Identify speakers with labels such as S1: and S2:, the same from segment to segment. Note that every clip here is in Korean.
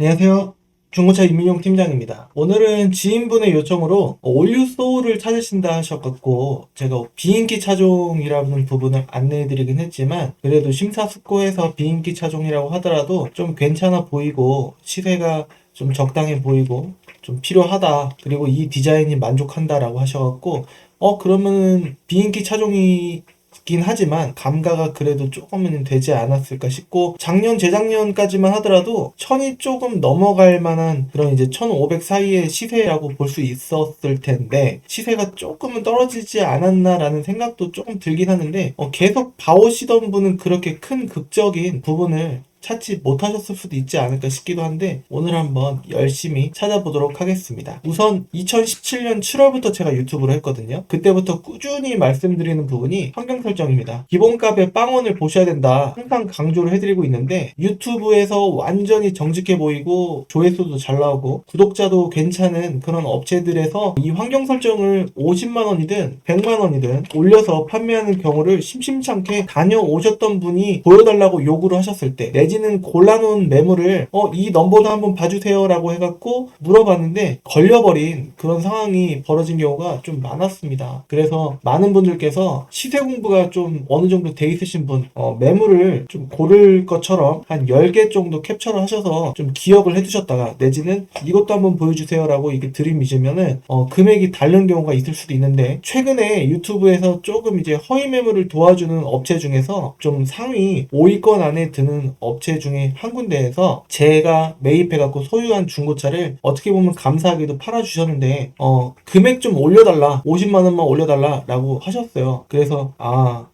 S1: 안녕하세요. 중고차 이민용 팀장입니다. 오늘은 지인분의 요청으로 올류 소울을 찾으신다 하셔갖고 제가 비인기 차종이라는 부분을 안내해드리긴 했지만 그래도 심사숙고해서 비인기 차종이라고 하더라도 좀 괜찮아 보이고 시세가 좀 적당해 보이고 좀 필요하다. 그리고 이 디자인이 만족한다라고 하셔갖고 그러면은 비인기 차종이 긴 하지만 감가가 그래도 조금은 되지 않았을까 싶고 작년 재작년까지만 하더라도 1000이 조금 넘어갈 만한 그런 이제 1500 사이의 시세라고 볼 수 있었을 텐데 시세가 조금은 떨어지지 않았나라는 생각도 조금 들긴 하는데 계속 봐오시던 분은 그렇게 큰 극적인 부분을 찾지 못하셨을 수도 있지 않을까 싶기도 한데 오늘 한번 열심히 찾아보도록 하겠습니다. 우선 2017년 7월부터 제가 유튜브를 했거든요. 그때부터 꾸준히 말씀드리는 부분이 환경 설정입니다. 기본값의 빵원을 보셔야 된다 항상 강조를 해드리고 있는데 유튜브에서 완전히 정직해 보이고 조회수도 잘 나오고 구독자도 괜찮은 그런 업체들에서 이 환경 설정을 50만원이든 100만원이든 올려서 판매하는 경우를 심심찮게 다녀오셨던 분이 보여달라고 요구를 하셨을 때 내지는 골라놓은 매물을 이 넘버도 한번 봐주세요 라고 해갖고 물어봤는데 걸려버린 그런 상황이 벌어진 경우가 좀 많았습니다. 그래서 많은 분들께서 시세 공부가 좀 어느 정도 돼 있으신 분 매물을 좀 고를 것처럼 한 10개 정도 캡처를 하셔서 좀 기억을 해두셨다가 내지는 이것도 한번 보여주세요 라고 이게 들이미시면은 금액이 다른 경우가 있을 수도 있는데 최근에 유튜브에서 조금 이제 허위 매물을 도와주는 업체 중에서 좀 상위 5위권 안에 드는 업체 중에 한 군데에서 제가 매입해갖고 소유한 중고차를 어떻게 보면 감사하게도 팔아주셨는데 금액 좀 올려달라 50만원만 올려달라 라고 하셨어요. 그래서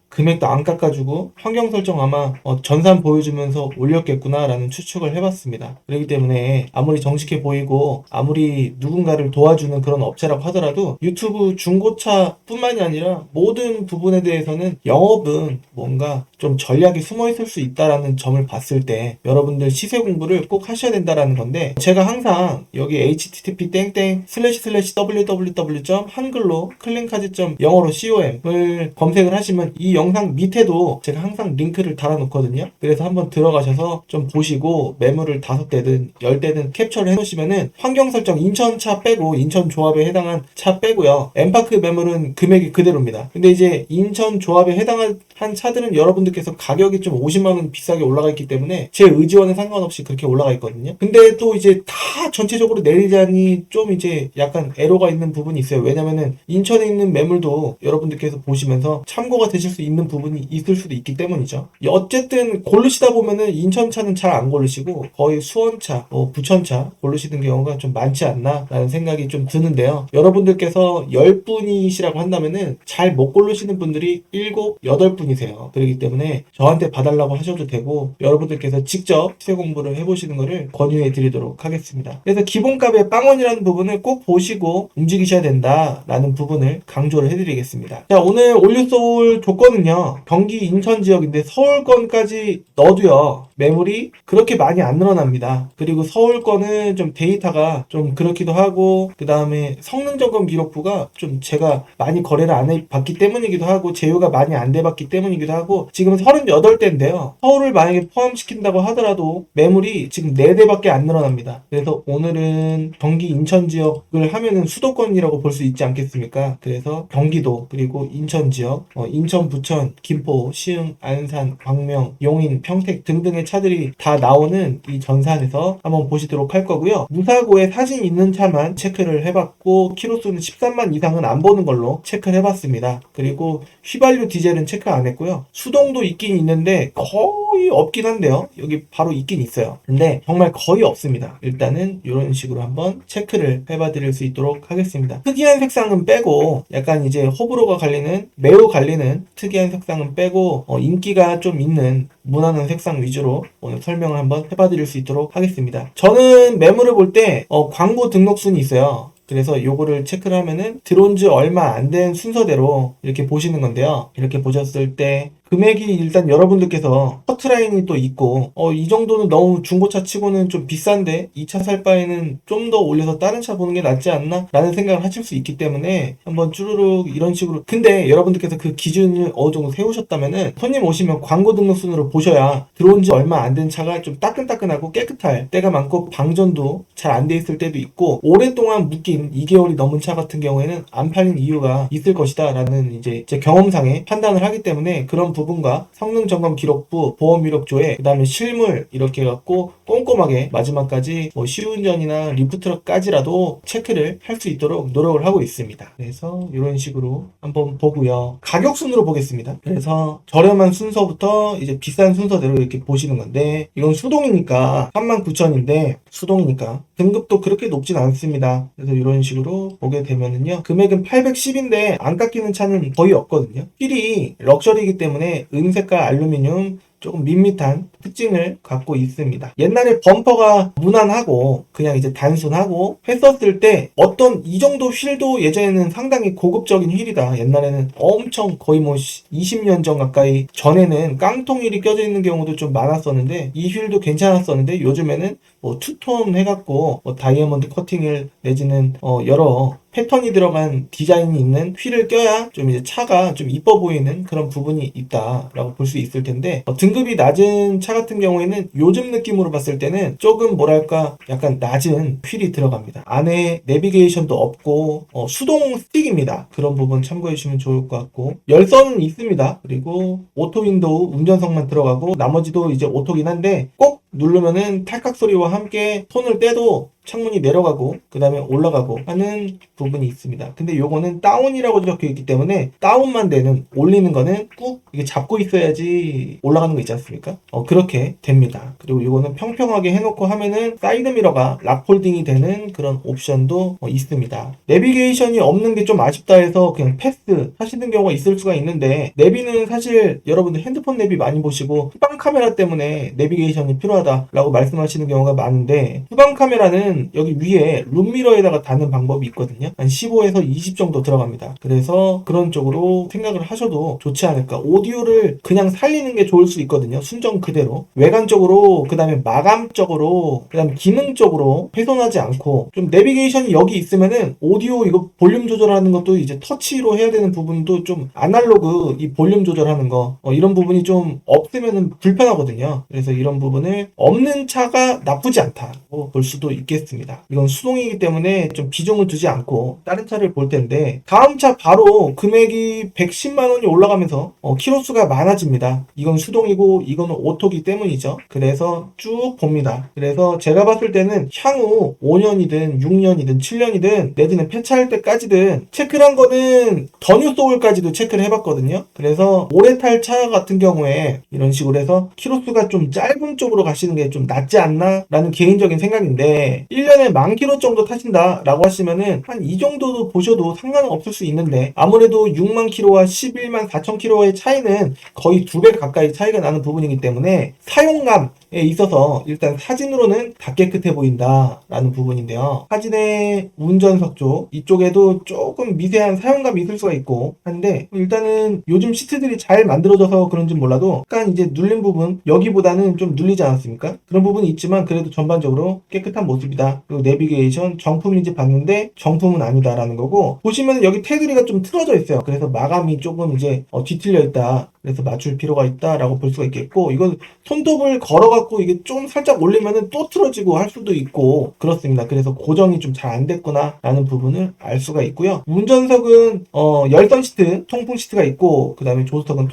S1: 금액도 안 깎아주고 환경 설정 아마 전산 보여주면서 올렸겠구나 라는 추측을 해봤습니다. 그렇기 때문에 아무리 정직해 보이고 아무리 누군가를 도와주는 그런 업체라고 하더라도 유튜브 중고차 뿐만이 아니라 모든 부분에 대해서는 영업은 뭔가 좀 전략이 숨어 있을 수 있다라는 점을 봤을 때 여러분들 시세 공부를 꼭 하셔야 된다라는 건데 제가 항상 여기 http://www. 한글로 클린카즈.영어로 com을 검색을 하시면 이 영상 밑에도 제가 항상 링크를 달아놓거든요. 그래서 한번 들어가셔서 좀 보시고 매물을 5대든 10대든 캡처를 해놓으시면은 환경 설정 인천차 빼고 인천 조합에 해당한 차 빼고요. 엠파크 매물은 금액이 그대로입니다. 근데 이제 인천 조합에 해당한 차들은 여러분들께서 가격이 좀 50만원 비싸게 올라가 있기 때문에 제 의지와는 상관없이 그렇게 올라가 있거든요. 근데 또 이제 다 전체적으로 내리자니 좀 이제 약간 애로가 있는 부분이 있어요. 왜냐면은 인천에 있는 매물도 여러분들께서 보시면서 참고가 되실 수 있는 부분이 있을 수도 있기 때문이죠. 어쨌든 고르시다 보면은 인천차는 잘 안 고르시고 거의 수원차, 부천차 고르시는 경우가 좀 많지 않나 라는 생각이 좀 드는데요. 여러분들께서 10분이시라고 한다면은 잘 못 고르시는 분들이 7, 8분이세요. 그렇기 때문에 저한테 봐달라고 하셔도 되고 여러분들께서 직접 시세 공부를 해보시는 것을 권유해 드리도록 하겠습니다. 그래서 기본값의 빵원이라는 부분을 꼭 보시고 움직이셔야 된다라는 부분을 강조를 해드리겠습니다. 자, 오늘 올류소울 조건은요. 경기 인천 지역인데 서울권까지 넣어도요. 매물이 그렇게 많이 안 늘어납니다. 그리고 서울권은 좀 데이터가 좀 그렇기도 하고 그 다음에 성능점검 기록부가 좀 제가 많이 거래를 안 해봤기 때문이기도 하고 제휴가 많이 안 돼봤기 때문이기도 하고 지금 38대인데요. 서울을 만약에 포함시킨다고 하더라도 매물이 지금 4대밖에 안 늘어납니다. 그래서 오늘은 경기 인천 지역을 하면은 수도권이라고 볼 수 있지 않겠습니까? 그래서 경기도 그리고 인천 지역, 인천, 부천, 김포, 시흥, 안산, 광명, 용인, 평택 등등의 차들이 다 나오는 이 전산에서 한번 보시도록 할 거고요. 무사고에 사진 있는 차만 체크를 해봤고 키로수는 13만 이상은 안 보는 걸로 체크를 해봤습니다. 그리고 휘발유 디젤은 체크 안 했고요. 수동도 있긴 있는데 거의 없긴 한데요. 여기 바로 있긴 있어요. 근데 정말 거의 없습니다. 일단은 이런 식으로 한번 체크를 해봐 드릴 수 있도록 하겠습니다. 특이한 색상은 빼고 약간 이제 호불호가 갈리는 매우 갈리는 특이한 색상은 빼고 인기가 좀 있는 무난한 색상 위주로 오늘 설명을 한번 해봐 드릴 수 있도록 하겠습니다. 저는 매물을 볼 때 광고 등록순이 있어요. 그래서 요거를 체크를 하면은 들어온 지 얼마 안 된 순서대로 이렇게 보시는 건데요. 이렇게 보셨을 때 금액이 일단 여러분들께서 커트라인이 또 있고 이 정도는 너무 중고차 치고는 좀 비싼데 이 차 살 바에는 좀 더 올려서 다른 차 보는 게 낫지 않나? 라는 생각을 하실 수 있기 때문에 한번 쭈루룩 이런 식으로. 근데 여러분들께서 그 기준을 어느 정도 세우셨다면은 손님 오시면 광고 등록 순으로 보셔야 들어온 지 얼마 안 된 차가 좀 따끈따끈하고 깨끗할 때가 많고 방전도 잘 안 돼 있을 때도 있고 오랫동안 묶인 2개월이 넘은 차 같은 경우에는 안 팔린 이유가 있을 것이다 라는 이제 제 경험상의 판단을 하기 때문에 그런 부분과 성능 점검 기록부, 보험 이력조회, 그 다음에 실물 이렇게 해갖고 꼼꼼하게 마지막까지 뭐 시운전이나 리프트럭까지라도 체크를 할 수 있도록 노력을 하고 있습니다. 그래서 이런 식으로 한번 보고요. 가격 순으로 보겠습니다. 그래서 저렴한 순서부터 이제 비싼 순서대로 이렇게 보시는 건데 이건 수동이니까 39,000인데 수동이니까 등급도 그렇게 높진 않습니다. 그래서 이런 식으로 보게 되면은요. 금액은 810인데 안 깎이는 차는 거의 없거든요. 휠이 럭셔리이기 때문에 은색과 알루미늄 조금 밋밋한 특징을 갖고 있습니다. 옛날에 범퍼가 무난하고 그냥 이제 단순하고 했었을 때 어떤 이 정도 휠도 예전에는 상당히 고급적인 휠이다. 옛날에는 엄청 거의 뭐 20년 전 가까이 전에는 깡통 휠이 껴져 있는 경우도 좀 많았었는데 이 휠도 괜찮았었는데 요즘에는 뭐 투톤 해갖고 뭐 다이아몬드 커팅을 내지는 여러 패턴이 들어간 디자인이 있는 휠을 껴야 좀 이제 차가 좀 이뻐 보이는 그런 부분이 있다라고 볼 수 있을 텐데 등급이 낮은 차 같은 경우에는 요즘 느낌으로 봤을 때는 조금 뭐랄까 약간 낮은 휠이 들어갑니다. 안에 내비게이션도 없고 수동 스틱입니다. 그런 부분 참고해 주시면 좋을 것 같고 열선은 있습니다. 그리고 오토 윈도우 운전석만 들어가고 나머지도 이제 오토긴 한데 꼭 누르면은 탈칵 소리와 함께 손을 떼도 창문이 내려가고 그 다음에 올라가고 하는 부분이 있습니다. 근데 요거는 다운이라고 적혀 있기 때문에 다운만 되는, 올리는 거는 꾹 이게 잡고 있어야지 올라가는 거 있지 않습니까? 그렇게 됩니다. 그리고 요거는 평평하게 해놓고 하면은 사이드 미러가 락폴딩이 되는 그런 옵션도 있습니다. 내비게이션이 없는 게 좀 아쉽다 해서 그냥 패스 하시는 경우가 있을 수가 있는데 내비는 사실 여러분들 핸드폰 내비 많이 보시고 후방 카메라 때문에 내비게이션이 필요하다라고 말씀하시는 경우가 많은데 후방 카메라는 여기 위에 룸미러에다가 다는 방법이 있거든요. 한 15에서 20 정도 들어갑니다. 그래서 그런 쪽으로 생각을 하셔도 좋지 않을까. 오디오를 그냥 살리는 게 좋을 수 있거든요. 순정 그대로. 외관적으로, 그 다음에 마감적으로, 그 다음에 기능적으로 훼손하지 않고 좀 내비게이션이 여기 있으면은 오디오 이거 볼륨 조절하는 것도 이제 터치로 해야 되는 부분도 좀 아날로그 이 볼륨 조절하는 거 이런 부분이 좀 없으면은 불편하거든요. 그래서 이런 부분을 없는 차가 나쁘지 않다고 볼 수도 있겠습니다. 이건 수동이기 때문에 좀 비중을 두지 않고 다른 차를 볼 텐데 다음 차 바로 금액이 110만 원이 올라가면서 키로수가 많아집니다. 이건 수동이고 이거는 오토기 때문이죠. 그래서 쭉 봅니다. 그래서 제가 봤을 때는 향후 5년이든 6년이든 7년이든 내지는 폐차할 때까지든 체크를 한 거는 더 뉴 소울까지도 체크를 해봤거든요. 그래서 오래 탈 차 같은 경우에 이런 식으로 해서 키로수가 좀 짧은 쪽으로 가시는 게 좀 낫지 않나 라는 개인적인 생각인데 1년에 10,000km 정도 타신다 라고 하시면은 한 이 정도도 보셔도 상관은 없을 수 있는데 아무래도 60,000km와 114,000km의 차이는 거의 2배 가까이 차이가 나는 부분이기 때문에 사용감에 있어서 일단 사진으로는 다 깨끗해 보인다 라는 부분인데요. 사진의 운전석 쪽 이쪽에도 조금 미세한 사용감이 있을 수가 있고 한데 일단은 요즘 시트들이 잘 만들어져서 그런지 몰라도 약간 이제 눌린 부분 여기보다는 좀 눌리지 않았습니까? 그런 부분이 있지만 그래도 전반적으로 깨끗한 모습이다. 그리고 내비게이션 정품인지 봤는데 정품은 아니다라는 거고 보시면 여기 테두리가 좀 틀어져 있어요. 그래서 마감이 조금 이제 뒤틀려 있다. 그래서 맞출 필요가 있다라고 볼 수가 있겠고 이건 손톱을 걸어갖고 이게 좀 살짝 올리면은 또 틀어지고 할 수도 있고 그렇습니다. 그래서 고정이 좀 잘 안 됐구나 라는 부분을 알 수가 있고요. 운전석은 열선 시트, 통풍 시트가 있고 그 다음에 조수석은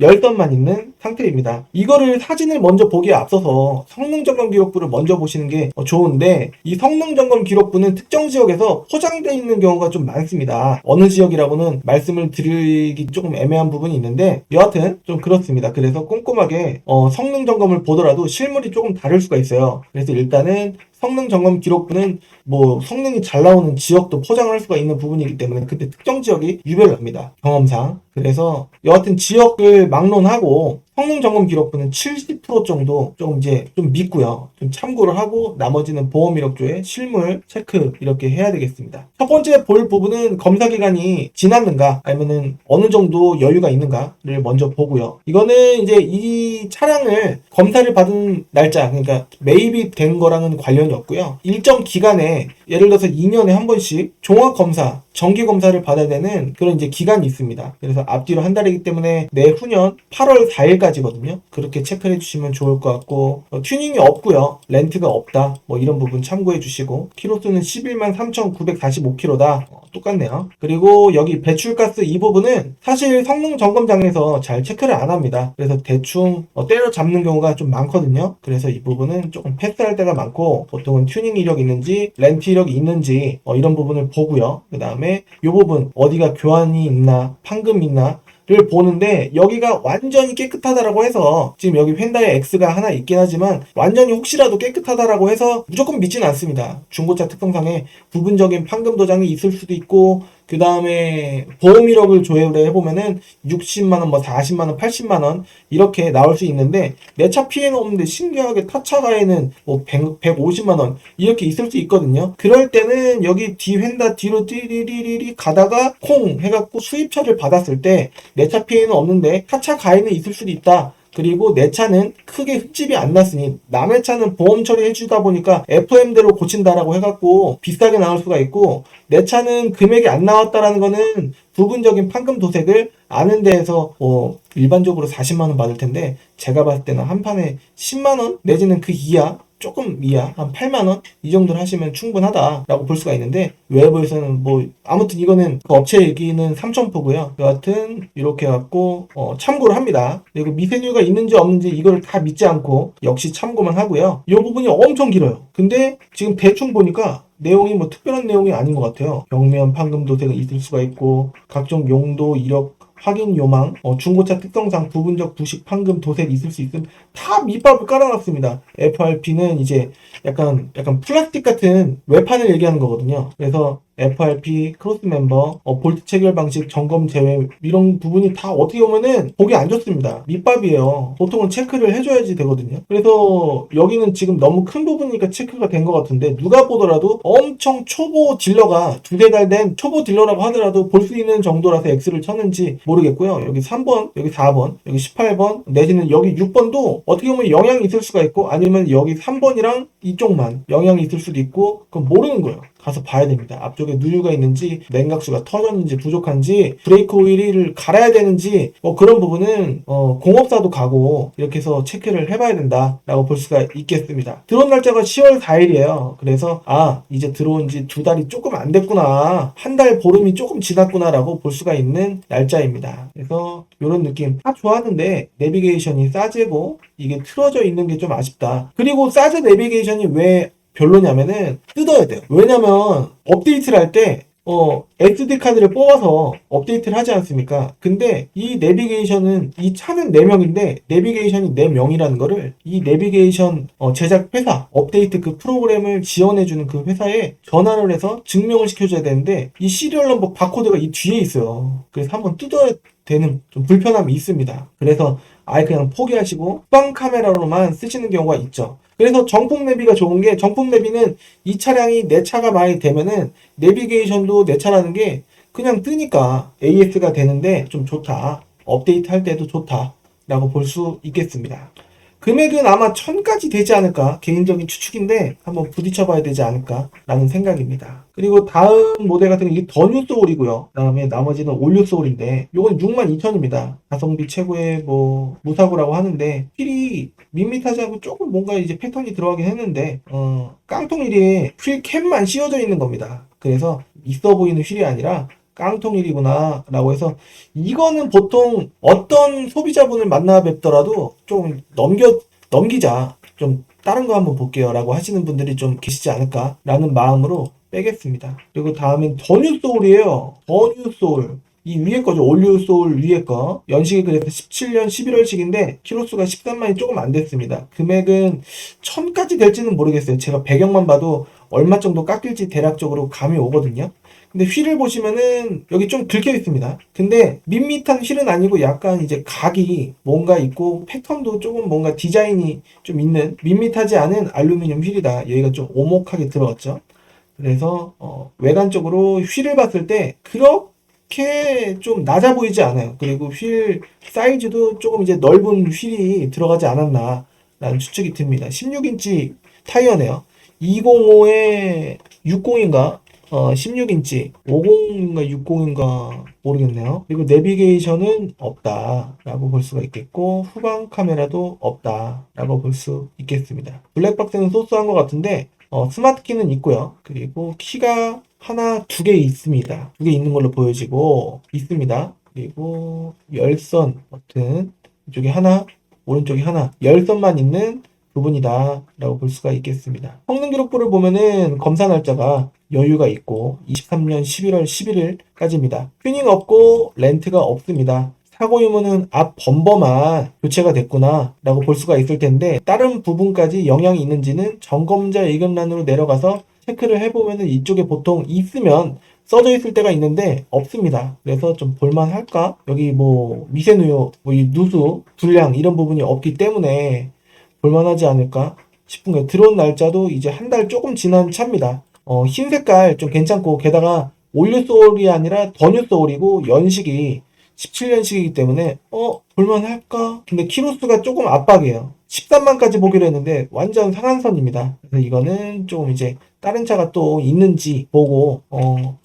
S1: 열선만 있는 상태입니다. 이거를 사진을 먼저 보기에 앞서서 성능 점검 기록부를 먼저 보시는 게 좋은데 이 성능 점검 기록부는 특정 지역에서 포장되어 있는 경우가 좀 많습니다. 어느 지역이라고는 말씀을 드리기 조금 애매한 부분이 있는데 여하튼 좀 그렇습니다. 그래서 꼼꼼하게 성능 점검을 보더라도 실물이 조금 다를 수가 있어요. 그래서 일단은 성능 점검 기록부는 뭐 성능이 잘 나오는 지역도 포장할 수가 있는 부분이기 때문에 그때 특정 지역이 유별납니다. 경험상. 그래서 여하튼 지역을 막론하고 성능 점검 기록부는 70% 정도 좀 이제 좀 믿고요. 좀 참고를 하고 나머지는 보험 이력조에 실물 체크 이렇게 해야 되겠습니다. 첫 번째 볼 부분은 검사 기간이 지났는가 아니면은 어느 정도 여유가 있는가를 먼저 보고요. 이거는 이제 이 차량을 검사를 받은 날짜 그러니까 매입이 된 거랑은 관련이 없고요. 일정 기간에 예를 들어서 2년에 한 번씩 종합 검사 정기 검사를 받아야 되는 그런 이제 기간이 있습니다. 그래서 앞뒤로 한 달이기 때문에 내후년 8월 4일까지거든요. 그렇게 체크를 해주시면 좋을 것 같고 튜닝이 없고요. 렌트가 없다. 뭐 이런 부분 참고해 주시고 키로수는 11만 3,945km다. 똑같네요. 그리고 여기 배출가스 이 부분은 사실 성능 점검장에서 잘 체크를 안 합니다. 그래서 대충 때려잡는 경우가 좀 많거든요. 그래서 이 부분은 조금 패스할 때가 많고 보통은 튜닝 이력 있는지 렌트 이력이 있는지 이런 부분을 보고요. 그 다음에 이 부분 어디가 교환이 있나 판금이 있나 를 보는데 여기가 완전히 깨끗하다라고 해서 지금 여기 휀다이 X가 하나 있긴 하지만 완전히 혹시라도 깨끗하다라고 해서 무조건 믿지는 않습니다. 중고차 특성상에 부분적인 판금 도장이 있을 수도 있고 그 다음에 보험 이력을 조회를 해보면은 60만원, 뭐 40만원, 80만원 이렇게 나올 수 있는데 내 차 피해는 없는데 신기하게 타차 가에는 뭐 150만원 이렇게 있을 수 있거든요. 그럴 때는 여기 뒤 휀다 뒤로 띠리리리리 가다가 콩 해갖고 수입차를 받았을 때 내 차 피해는 없는데 타차 가에는 있을 수도 있다. 그리고 내 차는 크게 흠집이 안 났으니 남의 차는 보험 처리해주다 보니까 FM대로 고친다라고 해갖고 비싸게 나올 수가 있고 내 차는 금액이 안 나왔다라는 거는 부분적인 판금 도색을 아는 데에서 일반적으로 40만원 받을 텐데 제가 봤을 때는 한 판에 10만원 내지는 그 이하 조금 이하 한 8만원 이 정도를 하시면 충분하다라고 볼 수가 있는데 외부에서는 뭐 아무튼 이거는 그 업체 얘기는 삼천포고요. 여하튼 이렇게 해갖고 참고를 합니다. 그리고 미세누유가 있는지 없는지 이거를 다 믿지 않고 역시 참고만 하고요. 이 부분이 엄청 길어요. 근데 지금 대충 보니까 내용이 뭐 특별한 내용이 아닌 것 같아요. 벽면 판금 도색이 있을 수가 있고 각종 용도 이력 확인 요망, 중고차 특성상 부분적 부식 판금 도색이 있을 수 있음 다 밑밥을 깔아놨습니다. FRP는 이제 약간 플라스틱 같은 외판을 얘기하는 거거든요. 그래서 FRP, 크로스 멤버, 볼트 체결 방식, 점검 제외 이런 부분이 다 어떻게 보면은 보기 안 좋습니다. 밑밥이에요. 보통은 체크를 해줘야지 되거든요. 그래서 여기는 지금 너무 큰 부분이니까 체크가 된 것 같은데 누가 보더라도 엄청 초보 딜러가 두세 달 된 초보 딜러라고 하더라도 볼 수 있는 정도라서 X를 쳤는지 모르겠고요. 여기 3번, 여기 4번, 여기 18번 내지는 여기 6번도 어떻게 보면 영향이 있을 수가 있고 아니면 여기 3번이랑 이쪽만 영향이 있을 수도 있고 그건 모르는 거예요. 가서 봐야 됩니다. 앞쪽에 누유가 있는지 냉각수가 터졌는지 부족한지 브레이크 오일을 갈아야 되는지 그런 부분은 공업사도 가고 이렇게 해서 체크를 해봐야 된다라고 볼 수가 있겠습니다. 들어온 날짜가 10월 4일이에요. 그래서 이제 들어온 지 2달이 조금 안 됐구나 한 달 보름이 조금 지났구나 라고 볼 수가 있는 날짜입니다. 그래서 이런 느낌 다 좋았는데 내비게이션이 싸제고 이게 틀어져 있는 게 좀 아쉽다. 그리고 싸제 내비게이션이 왜 별로냐면은 뜯어야 돼요. 왜냐면 업데이트를 할 때 SD카드를 뽑아서 업데이트를 하지 않습니까? 근데 이 내비게이션은 이 차는 4명인데 내비게이션이 4명이라는 거를 이 내비게이션 제작 회사 업데이트 그 프로그램을 지원해주는 그 회사에 전화를 해서 증명을 시켜줘야 되는데 이 시리얼 넘버 바코드가 이 뒤에 있어요. 그래서 한번 뜯어야 되는 좀 불편함이 있습니다. 그래서 아예 그냥 포기하시고 후방 카메라로만 쓰시는 경우가 있죠. 그래서 정품 내비가 좋은 게 정품 내비는 이 차량이 내 차가 많이 되면은 내비게이션도 내 차라는 게 그냥 뜨니까 AS가 되는데 좀 좋다. 업데이트 할 때도 좋다라고 볼 수 있겠습니다. 금액은 아마 1000까지 되지 않을까 개인적인 추측인데 한번 부딪혀 봐야 되지 않을까 라는 생각입니다. 그리고 다음 모델 같은 경우는 이게 더 뉴 소울이고요. 그 다음에 나머지는 올뉴 소울인데 이건 62,000입니다. 가성비 최고의 뭐 무사고라고 하는데 휠이 밋밋하지 않고 조금 뭔가 이제 패턴이 들어가긴 했는데 깡통 휠에 휠 캡만 씌워져 있는 겁니다. 그래서 있어 보이는 휠이 아니라 깡통일이구나 라고 해서 이거는 보통 어떤 소비자분을 만나 뵙더라도 좀 넘기자 좀 다른 거 한번 볼게요 라고 하시는 분들이 좀 계시지 않을까 라는 마음으로 빼겠습니다. 그리고 다음엔 더 뉴 소울이에요. 더 뉴 소울 이 위에 거죠. 올리브소울 위에 거. 연식이 그래서 17년 11월식인데 키로수가 13만이 조금 안 됐습니다. 금액은 1000까지 될지는 모르겠어요. 제가 배경만 봐도 얼마 정도 깎일지 대략적으로 감이 오거든요. 근데 휠을 보시면은 여기 좀 긁혀 있습니다. 근데 밋밋한 휠은 아니고 약간 이제 각이 뭔가 있고 패턴도 조금 뭔가 디자인이 좀 있는 밋밋하지 않은 알루미늄 휠이다. 여기가 좀 오목하게 들어갔죠. 그래서 외관적으로 휠을 봤을 때 그렇게 좀 낮아 보이지 않아요. 그리고 휠 사이즈도 조금 이제 넓은 휠이 들어가지 않았나 라는 추측이 듭니다. 16인치 타이어네요. 205에 60인가 16인치 50인가 60인가 모르겠네요. 그리고 내비게이션은 없다라고 볼 수가 있겠고 후방 카메라도 없다라고 볼 수 있겠습니다. 블랙박스는 소스한 것 같은데 스마트 키는 있고요. 그리고 키가 하나, 두 개 있습니다. 두 개 있는 걸로 보여지고 있습니다. 그리고 열선 버튼 이쪽에 하나, 오른쪽에 하나, 열선만 있는 부분이다 라고 볼 수가 있겠습니다. 성능 기록부를 보면은 검사 날짜가 여유가 있고 23년 11월 11일까지입니다. 튜닝 없고 렌트가 없습니다. 사고 유무는 앞 범버만 교체가 됐구나 라고 볼 수가 있을 텐데 다른 부분까지 영향이 있는지는 점검자 의견란으로 내려가서 체크를 해보면 이쪽에 보통 있으면 써져 있을 때가 있는데 없습니다. 그래서 좀 볼만할까? 여기 뭐 미세누유, 뭐 이 누수, 불량 이런 부분이 없기 때문에 볼만하지 않을까 싶은 거예요. 들어온 날짜도 이제 한 달 조금 지난 차입니다. 흰 색깔 좀 괜찮고 게다가 올류 소울이 아니라 더뉴 소울이고 연식이 17년식이기 때문에 볼만할까? 근데 키로수가 조금 압박이에요. 13만까지 보기로 했는데 완전 상한선입니다. 그래서 이거는 조금 이제 다른 차가 또 있는지 보고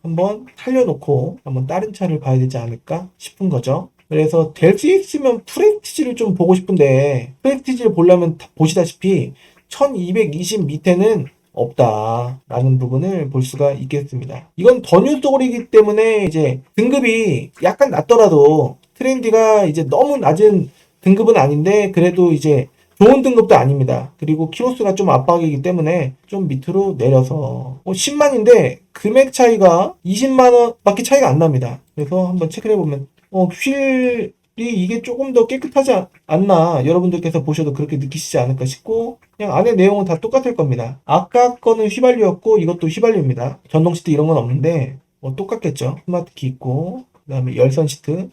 S1: 한번 살려놓고 한번 다른 차를 봐야 되지 않을까 싶은 거죠. 그래서 될 수 있으면 프레스티지를 좀 보고 싶은데 프레스티지를 보려면 보시다시피 1220 밑에는 없다라는 부분을 볼 수가 있겠습니다. 이건 더뉴 소울이기 때문에 이제 등급이 약간 낮더라도 트렌디가 이제 너무 낮은 등급은 아닌데 그래도 이제 좋은 등급도 아닙니다. 그리고 키로수가 좀 압박이기 때문에 좀 밑으로 내려서 10만인데 금액 차이가 20만원 밖에 차이가 안 납니다. 그래서 한번 체크를 해보면 휠이 이게 조금 더 깨끗하지 않나 여러분들께서 보셔도 그렇게 느끼시지 않을까 싶고 그냥 안에 내용은 다 똑같을 겁니다. 아까 거는 휘발유였고 이것도 휘발유입니다. 전동 시트 이런 건 없는데 똑같겠죠. 스마트 키 있고 그 다음에 열선 시트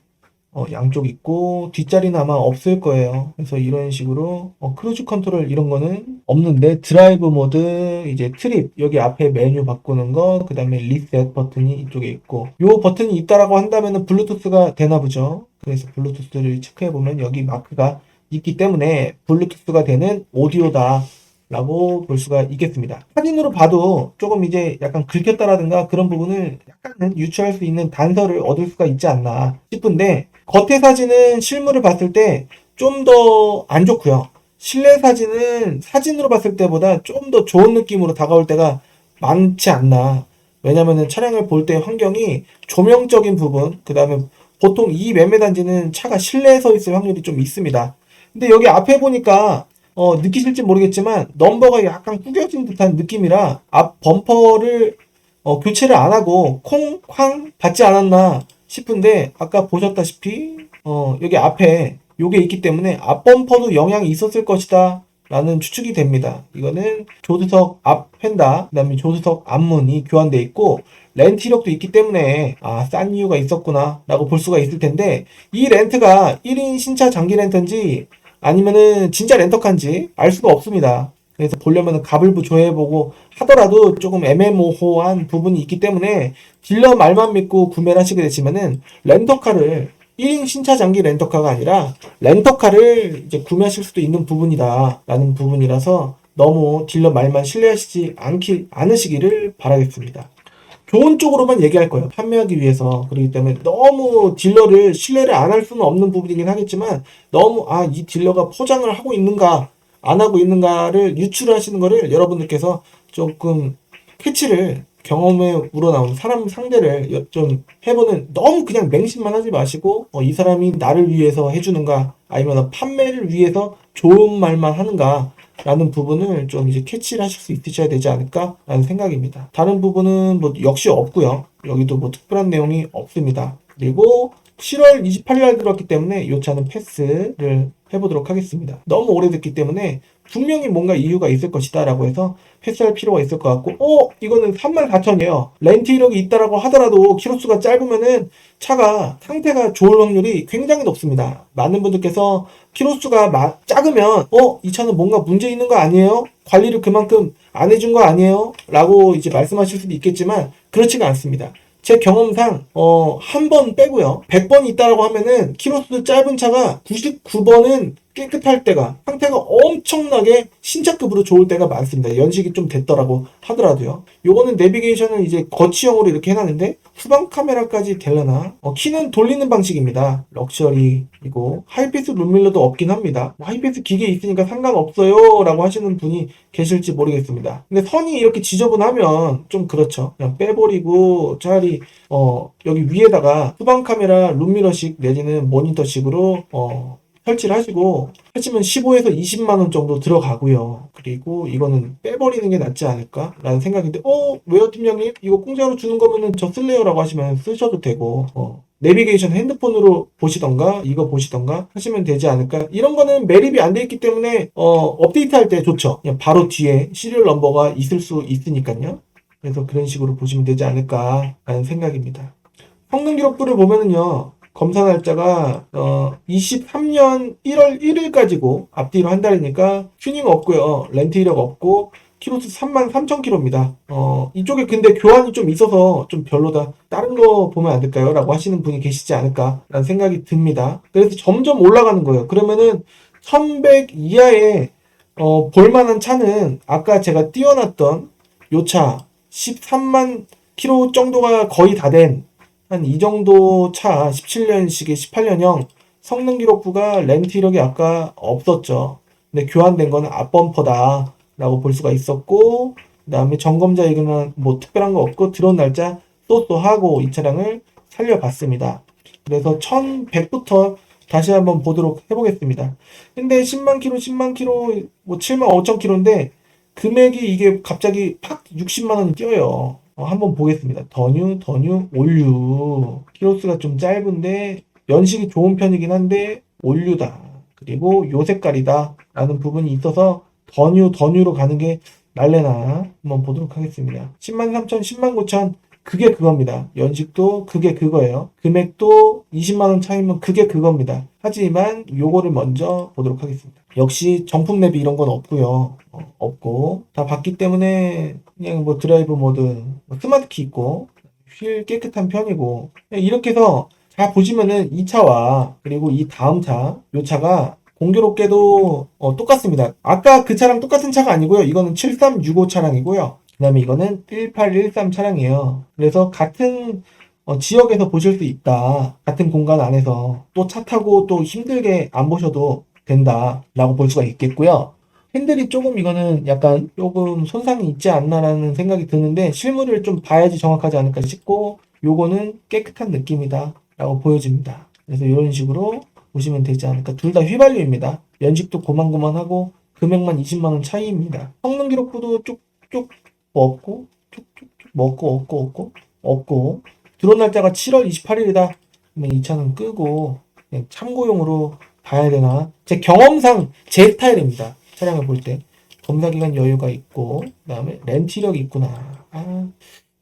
S1: 양쪽 있고 뒷자리는 아마 없을 거예요. 그래서 이런 식으로 크루즈 컨트롤 이런 거는 없는데 드라이브 모드 이제 트립 여기 앞에 메뉴 바꾸는 거 그 다음에 리셋 버튼이 이쪽에 있고 요 버튼이 있다라고 한다면은 블루투스가 되나 보죠. 그래서 블루투스를 체크해 보면 여기 마크가 있기 때문에 블루투스가 되는 오디오다 라고 볼 수가 있겠습니다. 사진으로 봐도 조금 이제 약간 긁혔다라든가 그런 부분을 약간은 유추할 수 있는 단서를 얻을 수가 있지 않나 싶은데 겉에 사진은 실물을 봤을 때 좀 더 안 좋고요. 실내 사진은 사진으로 봤을 때보다 좀 더 좋은 느낌으로 다가올 때가 많지 않나. 왜냐면은 차량을 볼 때 환경이 조명적인 부분, 그 다음에 보통 이 매매단지는 차가 실내에 서 있을 확률이 좀 있습니다. 근데 여기 앞에 보니까 느끼실지 모르겠지만 넘버가 약간 구겨진 듯한 느낌이라 앞 범퍼를 교체를 안 하고 콩쾅 받지 않았나 싶은데 아까 보셨다시피 여기 앞에 요게 있기 때문에 앞 범퍼도 영향이 있었을 것이다 라는 추측이 됩니다. 이거는 조수석 앞 휀다 그 다음에 조수석 앞문이 교환되어 있고 렌트 이력도 있기 때문에 싼 이유가 있었구나 라고 볼 수가 있을 텐데 이 렌트가 1인 신차 장기 렌터인지 아니면은 진짜 렌터카인지 알 수가 없습니다. 그래서 보려면 가불부 조회해보고 하더라도 조금 애매모호한 부분이 있기 때문에 딜러 말만 믿고 구매를 하시게 되시면은 렌터카를 1인 신차 장기 렌터카가 아니라 렌터카를 이제 구매하실 수도 있는 부분이다 라는 부분이라서 너무 딜러 말만 신뢰하시지 않으시기를 바라겠습니다. 좋은 쪽으로만 얘기할 거예요. 판매하기 위해서. 그렇기 때문에 너무 딜러를 신뢰를 안 할 수는 없는 부분이긴 하겠지만 너무 이 딜러가 포장을 하고 있는가 안 하고 있는가를 유출하시는 거를 여러분들께서 조금 캐치를 경험에 우러나온 사람 상대를 좀 해보는 너무 그냥 맹신만 하지 마시고 이 사람이 나를 위해서 해주는가 아니면 판매를 위해서 좋은 말만 하는가 라는 부분을 좀 이제 캐치를 하실 수 있으셔야 되지 않을까 라는 생각입니다. 다른 부분은 뭐 역시 없고요. 여기도 뭐 특별한 내용이 없습니다. 그리고 7월 28일 날 들어왔기 때문에 이 차는 패스를 해보도록 하겠습니다. 너무 오래됐기 때문에 분명히 뭔가 이유가 있을 것이다 라고 해서 패스할 필요가 있을 것 같고, 이거는 34,000이에요. 렌트 이력이 있다라고 하더라도 키로수가 짧으면은 차가 상태가 좋을 확률이 굉장히 높습니다. 많은 분들께서 키로수가 작으면 이 차는 뭔가 문제 있는 거 아니에요? 관리를 그만큼 안 해준 거 아니에요? 라고 이제 말씀하실 수도 있겠지만 그렇지가 않습니다. 제 경험상 한 번 빼고요. 100번 있다라고 하면은 키로수 짧은 차가 99번은 깨끗할 때가, 상태가 엄청나게 신차급으로 좋을 때가 많습니다. 연식이 좀 됐더라고 하더라도요. 요거는 내비게이션은 이제 거치형으로 이렇게 해놨는데 후방 카메라까지 되려나? 키는 돌리는 방식입니다. 럭셔리이고 하이패스 룸밀러도 없긴 합니다. 하이패스 기계 있으니까 상관없어요 라고 하시는 분이 계실지 모르겠습니다. 근데 선이 이렇게 지저분하면 좀 그렇죠. 그냥 빼버리고 차라리 여기 위에다가 후방 카메라 룸미러식 내지는 모니터식으로 설치를 하시고, 하시면 15에서 20만원 정도 들어가고요. 그리고 이거는 빼버리는 게 낫지 않을까? 라는 생각인데, 왜요, 팀장님? 이거 공짜로 주는 거면은 저 쓸래요? 라고 하시면 쓰셔도 되고, 내비게이션 핸드폰으로 보시던가, 이거 보시던가 하시면 되지 않을까? 이런 거는 매립이 안 돼 있기 때문에, 업데이트 할 때 좋죠. 그냥 바로 뒤에 시리얼 넘버가 있을 수 있으니까요. 그래서 그런 식으로 보시면 되지 않을까? 라는 생각입니다. 성능 기록부를 보면은요, 검사 날짜가 23년 1월 1일까지고 앞뒤로 한 달이니까 튜닝 없고요. 렌트 이력 없고 키로수 33,000km입니다. 이쪽에 근데 교환이 좀 있어서 좀 별로다. 다른 거 보면 안 될까요? 라고 하시는 분이 계시지 않을까 라는 생각이 듭니다. 그래서 점점 올라가는 거예요. 그러면은 1100 이하의 볼만한 차는 아까 제가 띄워놨던 요 차 13만 km 정도가 거의 다 된 한 이 정도 차 17년식의 18년형 성능 기록부가 렌트 이력이 아까 없었죠. 근데 교환된 거는 앞범퍼다 라고 볼 수가 있었고, 그 다음에 점검 자격은 뭐 특별한 거 없고 들어온 날짜 쏘쏘하고 이 차량을 살려봤습니다. 그래서 1100부터 다시 한번 보도록 해보겠습니다. 근데 10만 킬로, 10만 킬로, 뭐 7만 5천 킬로인데 금액이 이게 갑자기 팍 60만 원이 뛰어요. 한번 보겠습니다. 더뉴, 올류. 키로수가 좀 짧은데 연식이 좋은 편이긴 한데 올류다. 그리고 요 색깔이다. 라는 부분이 있어서 더뉴로 가는 게 날래나 한번 보도록 하겠습니다. 10만 3천, 10만 9천 그게 그겁니다. 연식도 그게 그거예요. 금액도 20만원 차이면 그게 그겁니다. 하지만 요거를 먼저 보도록 하겠습니다. 역시 정품 내비 이런 건 없고요. 없고 다 봤기 때문에 그냥 뭐 드라이브 모드, 뭐 스마트키 있고 휠 깨끗한 편이고 이렇게 해서 잘 보시면은 이 차와 그리고 이 다음 차, 요 차가 공교롭게도 똑같습니다. 아까 그 차랑 똑같은 차가 아니고요. 이거는 7365 차량이고요. 그 다음에 이거는 1813 차량이에요. 그래서 같은 지역에서 보실 수 있다. 같은 공간 안에서 또 차 타고 또 힘들게 안 보셔도 된다 라고 볼 수가 있겠고요. 핸들이 조금 이거는 약간 조금 손상이 있지 않나라는 생각이 드는데 실물을 좀 봐야지 정확하지 않을까 싶고, 요거는 깨끗한 느낌이다 라고 보여집니다. 그래서 이런 식으로 보시면 되지 않을까. 둘 다 휘발유입니다. 연식도 고만고만하고 금액만 20만원 차이입니다. 성능 기록부도 쭉쭉 없고 쭉쭉쭉 없고 들어온 날짜가 7월 28일이다. 그러면 이 차는 끄고 그냥 참고용으로 봐야 되나. 제 경험상 제 스타일입니다. 차량을 볼 때 검사기간 여유가 있고 그 다음에 렌트 이력이 있구나.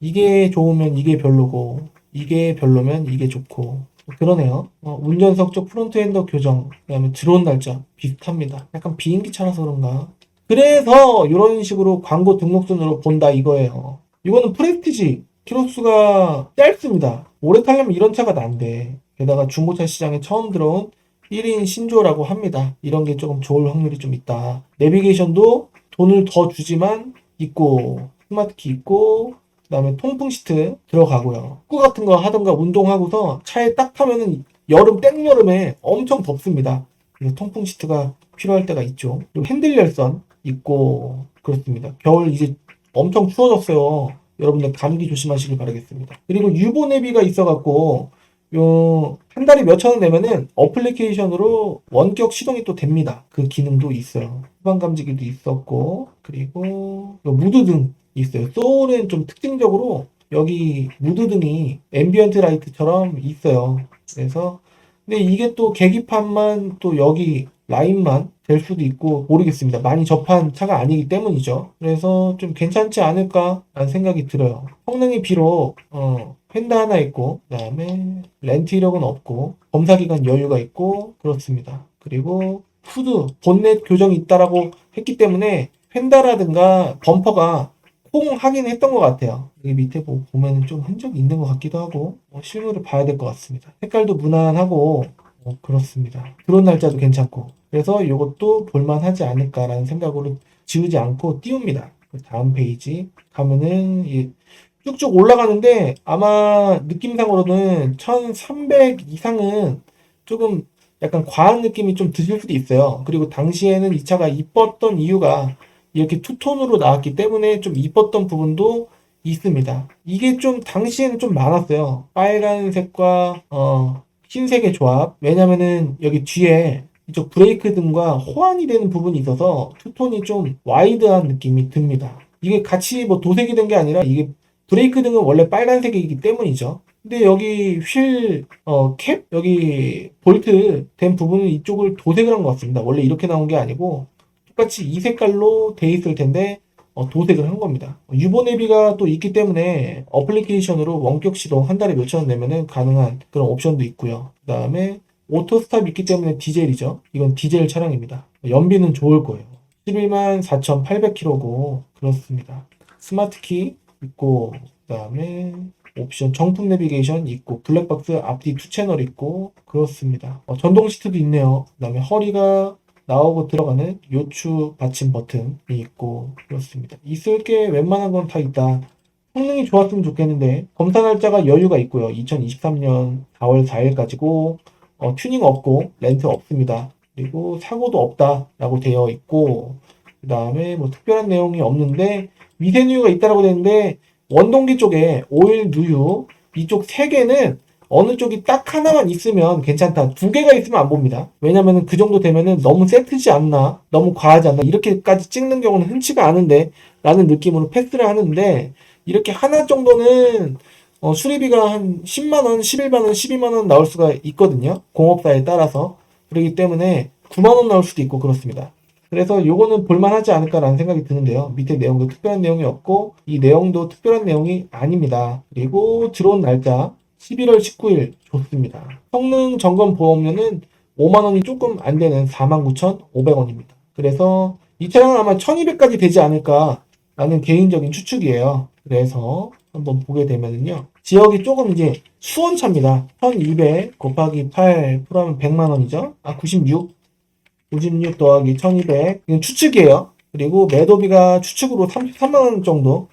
S1: 이게 좋으면 이게 별로고 이게 별로면 이게 좋고 그러네요. 운전석 쪽 프론트 핸더 교정, 그 다음에 들어온 날짜 비슷합니다. 약간 비행기 차라서 그런가. 그래서 이런 식으로 광고 등록순으로 본다 이거예요. 이거는 프레스티지 키로수가 짧습니다. 오래 타려면 이런 차가 난데, 게다가 중고차 시장에 처음 들어온 1인 신조라고 합니다. 이런 게 조금 좋을 확률이 좀 있다. 내비게이션도 돈을 더 주지만 있고, 스마트키 있고, 그 다음에 통풍 시트 들어가고요. 축구 같은 거 하던가 운동하고서 차에 딱 타면은 여름 땡여름에 엄청 덥습니다. 그래서 통풍 시트가 필요할 때가 있죠. 그리고 핸들 열선 있고 그렇습니다. 겨울 이제 엄청 추워졌어요. 여러분들 감기 조심하시길 바라겠습니다. 그리고 유보 내비가 있어갖고 요 한 달에 몇천 원 내면은 어플리케이션으로 원격 시동이 또 됩니다. 그 기능도 있어요. 후방 감지기도 있었고, 그리고 무드등 있어요. 소울은 좀 특징적으로 여기 무드등이 앰비언트 라이트처럼 있어요. 그래서 근데 이게 또 계기판만 또 여기 라인만 될 수도 있고 모르겠습니다. 많이 접한 차가 아니기 때문이죠. 그래서 좀 괜찮지 않을까라는 생각이 들어요. 성능이 비록 펜다 하나 있고 그다음에 렌트 이력은 없고 검사기간 여유가 있고 그렇습니다. 그리고 후드 본넷 교정이 있다라고 했기 때문에 펜다라든가 범퍼가 콩 하긴 했던 것 같아요. 여기 밑에 보면 좀 흔적이 있는 것 같기도 하고 실물을 봐야 될 것 같습니다. 색깔도 무난하고 그렇습니다. 들어온 날짜도 괜찮고 그래서 이것도 볼만하지 않을까라는 생각으로 지우지 않고 띄웁니다. 그 다음 페이지 가면은 쭉쭉 올라가는데 아마 느낌상으로는 1300 이상은 조금 약간 과한 느낌이 좀 드실 수도 있어요. 그리고 당시에는 이 차가 이뻤던 이유가 이렇게 투톤으로 나왔기 때문에 좀 이뻤던 부분도 있습니다. 이게 좀 당시에는 좀 많았어요. 빨간색과 흰색의 조합. 왜냐면은 여기 뒤에 이쪽 브레이크 등과 호환이 되는 부분이 있어서 투톤이 좀 와이드한 느낌이 듭니다. 이게 같이 뭐 도색이 된 게 아니라 이게 브레이크 등은 원래 빨간색이기 때문이죠. 근데 여기 캡? 여기 볼트 된 부분은 이쪽을 도색을 한 것 같습니다. 원래 이렇게 나온 게 아니고 똑같이 이 색깔로 돼 있을 텐데 도색을 한 겁니다. 유보 내비가 또 있기 때문에 어플리케이션으로 원격 시동 한 달에 몇천 원 내면은 가능한 그런 옵션도 있고요. 그 다음에 오토 스탑 있기 때문에 디젤이죠. 이건 디젤 차량입니다. 연비는 좋을 거예요. 11만 4,800km고 그렇습니다. 스마트 키 있고 그 다음에 옵션 정품 내비게이션 있고 블랙박스 앞뒤 2채널 있고 그렇습니다. 전동 시트도 있네요. 그 다음에 허리가 나오고 들어가는 요추 받침 버튼이 있고 그렇습니다. 있을 게 웬만한 건 다 있다. 성능이 좋았으면 좋겠는데 검사 날짜가 여유가 있고요. 2023년 4월 4일까지고 튜닝 없고 렌트 없습니다. 그리고 사고도 없다라고 되어 있고 그 다음에 뭐 특별한 내용이 없는데 미세누유가 있다라고 되는데 원동기 쪽에 오일 누유 이쪽 3개는 어느 쪽이 딱 하나만 있으면 괜찮다. 2개가 있으면 안 봅니다. 왜냐면은 그 정도 되면은 너무 세트지 않나? 너무 과하지 않나? 이렇게까지 찍는 경우는 흔치가 않은데 라는 느낌으로 패스를 하는데 이렇게 하나 정도는 수리비가 한 10만원, 11만원, 12만원 나올 수가 있거든요. 공업사에 따라서. 그렇기 때문에 9만원 나올 수도 있고 그렇습니다. 그래서 요거는 볼만하지 않을까라는 생각이 드는데요. 밑에 내용도 특별한 내용이 없고 이 내용도 특별한 내용이 아닙니다. 그리고 들어온 날짜 11월 19일 좋습니다. 성능 점검 보험료는 5만원이 조금 안 되는 49,500원입니다. 그래서 이 차량은 아마 1200까지 되지 않을까라는 개인적인 추측이에요. 그래서 한번 보게 되면요. 지역이 조금 이제 수원차입니다. 1200 곱하기 8 하면 100만원이죠. 96 더하기 1200 이건 추측이에요. 그리고 매도비가 추측으로 33만원 정도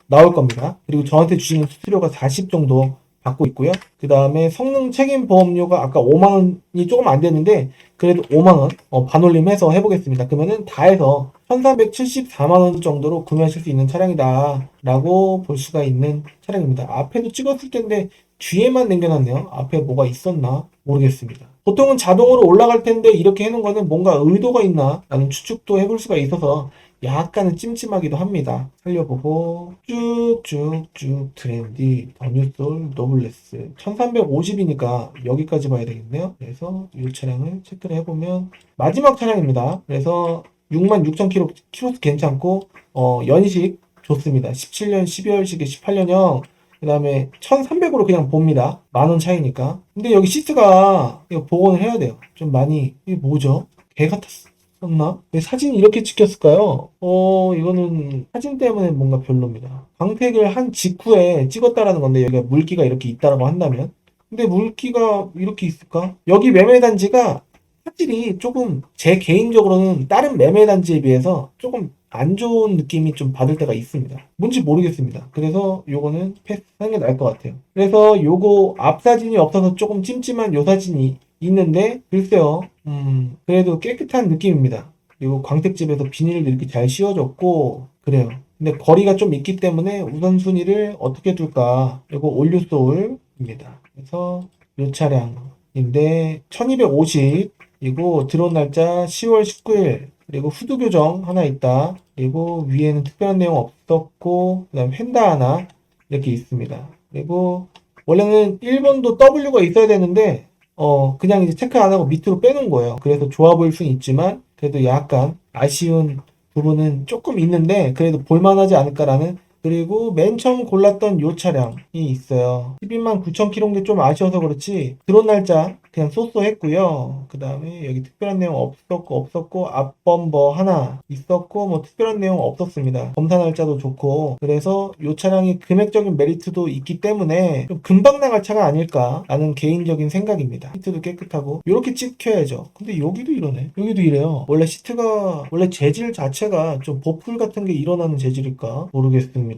S1: 나올 겁니다. 그리고 저한테 주시는 수수료가 40 정도 받고 있고요. 그 다음에 성능 책임 보험료가 아까 5만원이 조금 안 됐는데 그래도 5만원 반올림해서 해보겠습니다. 그러면은 다 해서 1374만원 정도로 구매하실 수 있는 차량이다 라고 볼 수가 있는 차량입니다. 앞에도 찍었을 텐데 뒤에만 남겨놨네요. 앞에 뭐가 있었나 모르겠습니다. 보통은 자동으로 올라갈 텐데 이렇게 해놓은 거는 뭔가 의도가 있나 라는 추측도 해볼 수가 있어서 약간은 찜찜하기도 합니다. 살려보고 쭉쭉쭉 트렌디, 더뉴솔, 노블레스 1350이니까 여기까지 봐야 되겠네요. 그래서 이 차량을 체크를 해보면 마지막 차량입니다. 그래서 66,000km 키로수 괜찮고 연식 좋습니다. 17년 12월식에 18년형 그 다음에 1300으로 그냥 봅니다. 만원 차이니까. 근데 여기 시트가 이거 복원을 해야 돼요. 좀 많이 이게 뭐죠? 개 같았었나? 왜 사진이 이렇게 찍혔을까요? 이거는 사진 때문에 뭔가 별로입니다. 광택을 한 직후에 찍었다라는 건데 여기가 물기가 이렇게 있다라고 한다면 근데 물기가 이렇게 있을까? 여기 매매단지가 화질이 조금 제 개인적으로는 다른 매매단지에 비해서 조금 안 좋은 느낌이 좀 받을 때가 있습니다. 뭔지 모르겠습니다. 그래서 요거는 패스하는 게 나을 것 같아요. 그래서 요거 앞 사진이 없어서 조금 찜찜한 요 사진이 있는데 글쎄요. 그래도 깨끗한 느낌입니다. 그리고 광택집에서 비닐도 이렇게 잘 씌워졌고 그래요. 근데 거리가 좀 있기 때문에 우선순위를 어떻게 둘까? 이거 올류소울입니다. 그래서 요 차량인데 1250 그리고 들어온 날짜 10월 19일 그리고 후드 교정 하나 있다. 그리고 위에는 특별한 내용 없었고 그 다음에 휀다 하나 이렇게 있습니다. 그리고 원래는 1번도 W가 있어야 되는데 그냥 이제 체크 안 하고 밑으로 빼놓은 거예요. 그래서 좋아 보일 수는 있지만 그래도 약간 아쉬운 부분은 조금 있는데 그래도 볼만하지 않을까라는. 그리고 맨 처음 골랐던 요 차량이 있어요. 12만 9천 킬로인 게 좀 아쉬워서 그렇지 드론 날짜 그냥 쏘쏘했고요. 그 다음에 여기 특별한 내용 없었고 앞범버 하나 있었고 뭐 특별한 내용 없었습니다. 검사 날짜도 좋고 그래서 요 차량이 금액적인 메리트도 있기 때문에 좀 금방 나갈 차가 아닐까라는 개인적인 생각입니다. 시트도 깨끗하고 이렇게 찍혀야죠. 근데 여기도 이러네. 여기도 이래요. 원래 재질 자체가 좀 보풀 같은 게 일어나는 재질일까 모르겠습니다.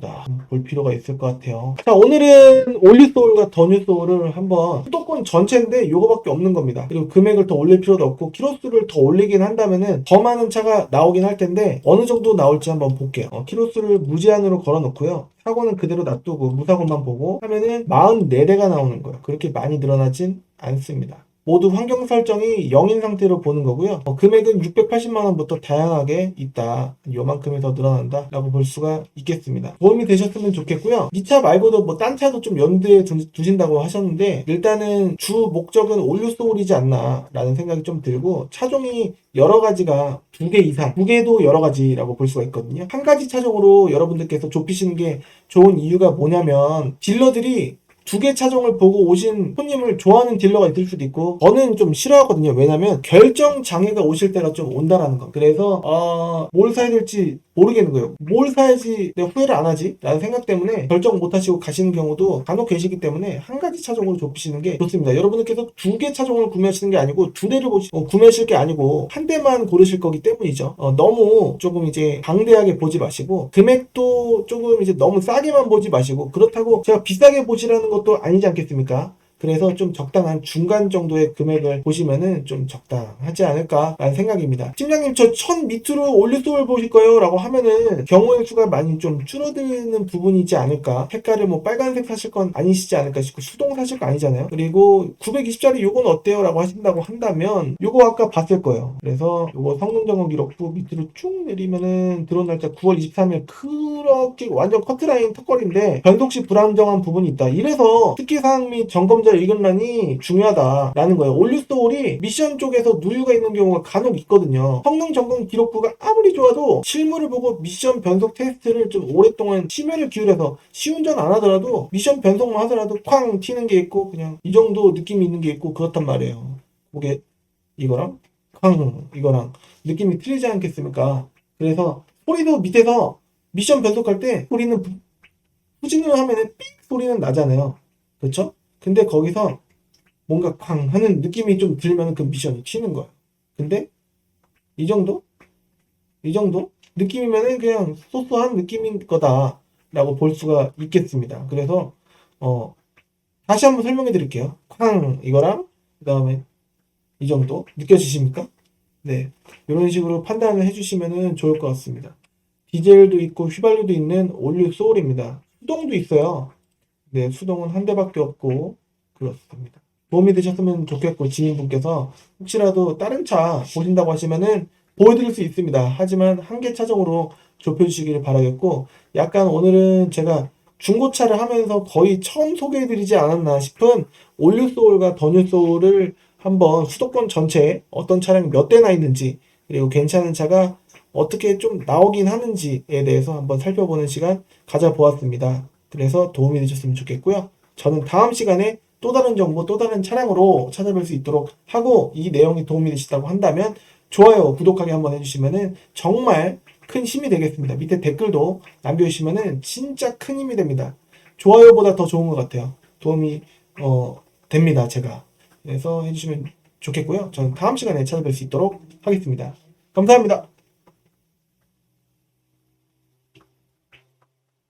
S1: 볼 필요가 있을 것 같아요. 자, 오늘은 올리소울과 더뉴소울을 한번 수도권 전체인데 요거밖에 없는 겁니다. 그리고 금액을 더 올릴 필요도 없고 키로수를 더 올리긴 한다면은 더 많은 차가 나오긴 할 텐데 어느 정도 나올지 한번 볼게요. 키로수를 무제한으로 걸어 놓고요. 사고는 그대로 놔두고 무사고만 보고 하면은 44대가 나오는 거예요. 그렇게 많이 늘어나진 않습니다. 모두 환경 설정이 0인 상태로 보는 거고요. 금액은 680만원부터 다양하게 있다. 요만큼이 더 늘어난다 라고 볼 수가 있겠습니다. 도움이 되셨으면 좋겠고요. 이 차 말고도 뭐 딴 차도 좀 염두에 두신다고 하셨는데 일단은 주 목적은 올류소울이지 않나 라는 생각이 좀 들고 차종이 여러 가지가 2개 이상, 2개도 여러 가지라고 볼 수가 있거든요. 한 가지 차종으로 여러분들께서 좁히시는 게 좋은 이유가 뭐냐면 딜러들이 2개 차종을 보고 오신 손님을 좋아하는 딜러가 있을 수도 있고 저는 좀 싫어하거든요. 왜냐면 결정 장애가 오실 때가 좀 온다라는 거. 그래서 뭘 사야 될지 모르겠는 거예요. 뭘 사야지 내가 후회를 안 하지? 라는 생각 때문에 결정 못 하시고 가시는 경우도 간혹 계시기 때문에 한 가지 차종으로 좁히시는 게 좋습니다. 여러분들께서 2개 차종을 구매하시는 게 아니고 2대를 구매하실 게 아니고 한 대만 고르실 거기 때문이죠. 너무 조금 이제 방대하게 보지 마시고 금액도 조금 이제 너무 싸게만 보지 마시고 그렇다고 제가 비싸게 보시라는 것도 아니지 않겠습니까? 그래서 좀 적당한 중간 정도의 금액을 보시면은 좀 적당하지 않을까라는 생각입니다. 팀장님 저 1000 밑으로 올리소울 보실 거예요? 라고 하면은 경우의 수가 많이 좀 줄어드는 부분이지 않을까. 색깔을 뭐 빨간색 사실 건 아니시지 않을까 싶고 수동 사실 거 아니잖아요. 그리고 920짜리 요건 어때요? 라고 하신다고 한다면 요거 아까 봤을 거예요. 그래서 요거 성능 점검 기록부 밑으로 쭉 내리면은 들어온 날짜 9월 23일 그렇게 완전 커트라인 턱걸인데 변속시 불안정한 부분이 있다. 이래서 특기사항 및 점검자 의견란이 중요하다라는 거예요. 올류소울이 미션 쪽에서 누유가 있는 경우가 간혹 있거든요. 성능 점검 기록부가 아무리 좋아도 실물을 보고 미션 변속 테스트를 좀 오랫동안 심혈을 기울여서 시운전 안 하더라도 미션 변속만 하더라도 쾅 튀는 게 있고 그냥 이 정도 느낌이 있는 게 있고 그렇단 말이에요. 그게 이거랑 쾅 이거랑 느낌이 틀리지 않겠습니까? 그래서 소리도 밑에서 미션 변속할 때 소리는 후진을 하면은 삑 소리는 나잖아요. 그렇죠? 근데 거기서 뭔가 쾅 하는 느낌이 좀 들면 그 미션이 튀는 거예요. 근데 이 정도? 이 정도? 느낌이면은 그냥 소소한 느낌인 거다라고 볼 수가 있겠습니다. 그래서 다시 한번 설명해 드릴게요. 쾅 이거랑 그 다음에 이 정도 느껴지십니까? 네, 이런 식으로 판단을 해주시면 좋을 것 같습니다. 디젤도 있고 휘발유도 있는 올류 소울입니다. 수동도 있어요. 네, 수동은 한 대밖에 없고 그렇습니다. 도움이 되셨으면 좋겠고 지인분께서 혹시라도 다른 차 보신다고 하시면은 보여드릴 수 있습니다. 하지만 한 개 차종으로 좁혀주시기를 바라겠고 약간 오늘은 제가 중고차를 하면서 거의 처음 소개해드리지 않았나 싶은 올류소울과 더뉴소울을 한번 수도권 전체에 어떤 차량이 몇 대나 있는지 그리고 괜찮은 차가 어떻게 좀 나오긴 하는지에 대해서 한번 살펴보는 시간 가져보았습니다. 그래서 도움이 되셨으면 좋겠고요. 저는 다음 시간에 또 다른 정보, 또 다른 차량으로 찾아뵐 수 있도록 하고 이 내용이 도움이 되시다고 한다면 좋아요, 구독하기 한번 해주시면은 정말 큰 힘이 되겠습니다. 밑에 댓글도 남겨주시면은 진짜 큰 힘이 됩니다. 좋아요보다 더 좋은 것 같아요. 도움이 됩니다, 제가. 그래서 해주시면 좋겠고요. 저는 다음 시간에 찾아뵐 수 있도록 하겠습니다. 감사합니다.